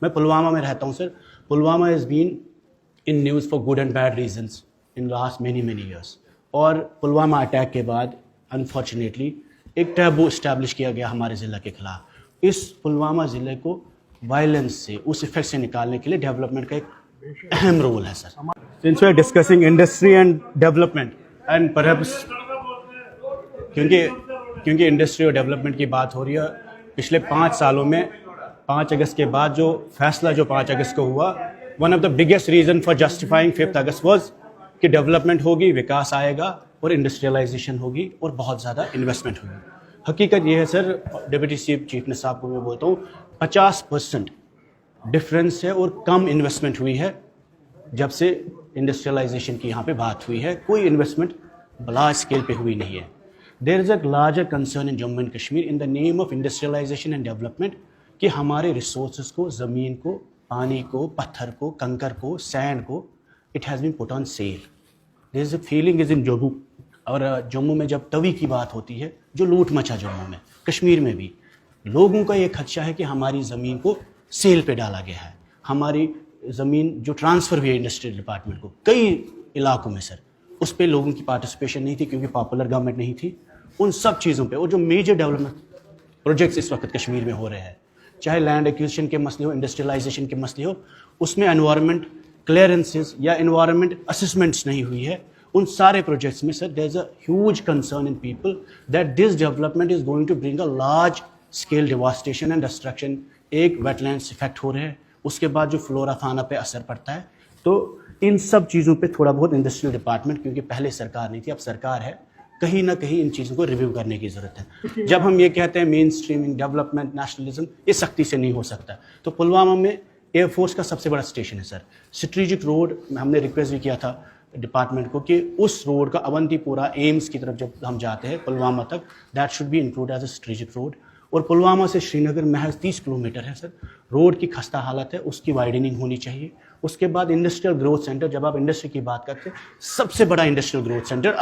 میں پلوامہ میں رہتا ہوں sir. Pulwama has been in news for good and bad reasons in last many years. اور پلوامہ اٹیک کے بعد انفارچونیٹلی ایک ٹیبو اسٹیبلش کیا گیا ہمارے ضلع کے خلاف. اس پلوامہ ضلع کو وائلنس سے, اس افیکٹ سے نکالنے کے لیے ڈیولپمنٹ کا ایک اہم رول ہے sir. Since we are discussing industry and development and perhaps کیونکہ انڈسٹری اور ڈیولپمنٹ کی بات ہو رہی ہے, پچھلے 5 سالوں میں 5 اگست کے بعد جو فیصلہ جو 5 اگست کو ہوا, one of the biggest reason for justifying 5 August was کہ ڈیولپمنٹ ہوگی, وکاس آئے گا اور انڈسٹریلائزیشن ہوگی اور بہت زیادہ انویسٹمنٹ ہوگی. حقیقت یہ ہے سر, ڈپٹی چیف منسٹر صاحب کو میں بولتا ہوں 50% ڈفرینس ہے اور کم انویسٹمنٹ ہوئی ہے جب سے انڈسٹریلائزیشن کی یہاں پہ بات ہوئی ہے. کوئی انویسٹمنٹ لارج اسکیل پہ ہوئی نہیں ہے. There is a larger concern in Jammu and Kashmir in the name of industrialisation and development کہ ہمارے ریسورسز کو, زمین کو, پانی کو, پتھر کو, کنکر کو, سینڈ کو, it has been put on sale. There is a feeling is in Jammu. اور جموں میں جب توی کی بات ہوتی ہے, جو لوٹ مچا جموں میں, کشمیر میں بھی لوگوں کا یہ خدشہ ہے کہ ہماری زمین کو سیل پہ ڈالا گیا ہے. ہماری زمین جو ٹرانسفر ہوئی ہے انڈسٹریل ڈپارٹمنٹ کو کئی علاقوں میں سر, اس پہ لوگوں کی پارٹیسپیشن نہیں تھی کیونکہ پاپولر گورنمنٹ نہیں تھی. ان سب چیزوں پہ, اور جو میجر ڈیولپمنٹ پروجیکٹس اس وقت کشمیر میں ہو رہے ہیں, چاہے لینڈ ایکوزیشن کے مسئلے ہو, انڈسٹریلائزیشن کے مسئلے ہو, اس میں انوائرمنٹ کلیئرنسز یا انوائرمنٹ اسسمنٹس نہیں ہوئی ہے. ان سارے پروجیکٹس میں sir there is a huge concern in people that this development is going to bring a large scale devastation and destruction. ایک ویٹ لینڈس افیکٹ ہو رہے ہیں, اس کے بعد جو فلورا فانا پہ اثر پڑتا ہے. تو ان سب چیزوں پہ تھوڑا بہت انڈسٹریل ڈپارٹمنٹ, کیونکہ پہلے سرکار نہیں تھی اب سرکار ہے, کہیں نہ کہیں ان چیزوں کو ریویو کرنے کی ضرورت ہے. جب ہم یہ کہتے ہیں مین اسٹریمنگ, ڈیولپمنٹ, نیشنلزم, یہ سختی سے نہیں ہو سکتا. تو پلوامہ میں ایئر فورس کا سب سے بڑا اسٹیشن ہے سر. اسٹریٹجک روڈ ہم نے ریکویسٹ بھی کیا تھا ڈپارٹمنٹ کو کہ اس روڈ کا اونتی پورا ایمز کی طرف جب ہم جاتے ہیں پلوامہ تک, that should be include as a strategic road. اور پلوامہ سے شری نگر محض 30 کلومیٹر ہے سر. روڈ کی خستہ حالت ہے, اس کی وائڈننگ ہونی چاہیے. اس کے بعد انڈسٹریل گروتھ سینٹر, جب آپ انڈسٹری کی بات کرتے ہیں, سب سے بڑا انڈسٹریل گروتھ سینٹر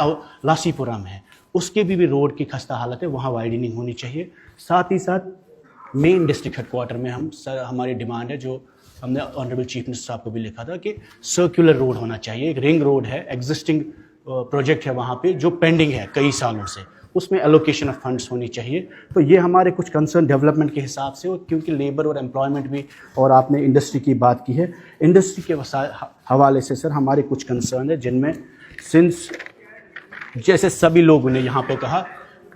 لاسی پورہ میں ہے, اس کے بھی روڈ کی خستہ حالت ہے, وہاں وائڈننگ ہونی چاہیے. ساتھ ہی ساتھ مین ڈسٹرکٹ ہیڈ کوارٹر میں ہماری ڈیمانڈ ہے, جو ہم نے آنریبل چیف منسٹر صاحب کو بھی لکھا تھا, کہ سرکولر روڈ ہونا چاہیے. ایک رنگ روڈ ہے, ایگزسٹنگ پروجیکٹ ہے وہاں پہ جو پینڈنگ ہے کئی سالوں سے, اس میں الوکیشن آف فنڈس ہونی چاہیے. تو یہ ہمارے کچھ کنسرن ڈیولپمنٹ کے حساب سے, کیونکہ لیبر اور امپلائمنٹ بھی, اور آپ نے انڈسٹری کی بات کی ہے, انڈسٹری کے حوالے سے سر ہمارے کچھ کنسرن ہیں, جن میں سنس جیسے سبھی لوگوں نے یہاں پہ کہا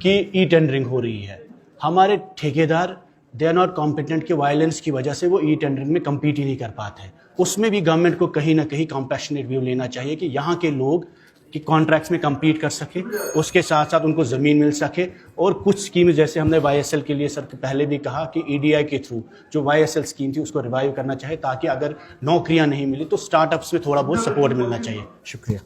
کہ ای ٹینڈرنگ ہو رہی ہے, ہمارے ٹھیکیدار دے آر ناٹ کمپیٹنٹ, کے وائلنس کی وجہ سے وہ ای ٹینڈرنگ میں کمپیٹ ہی نہیں کر پاتے ہیں. اس میں بھی گورنمنٹ کو کہیں نہ کہیں کمپیشنیٹ ویو لینا چاہیے کہ یہاں کے لوگ کہ کانٹریکٹس میں کمپیٹ کر سکے, اس کے ساتھ ساتھ ان کو زمین مل سکے. اور کچھ اسکیم جیسے ہم نے وائی ایس ایل کے لیے سر پہلے بھی کہا کہ ای ڈی آئی کے تھرو جو وائی ایس ایل اسکیم تھی اس کو ریوائیو کرنا چاہیے, تاکہ اگر نوکریاں نہیں ملی تو اسٹارٹ اپس میں تھوڑا بہت سپورٹ ملنا چاہیے. شکریہ.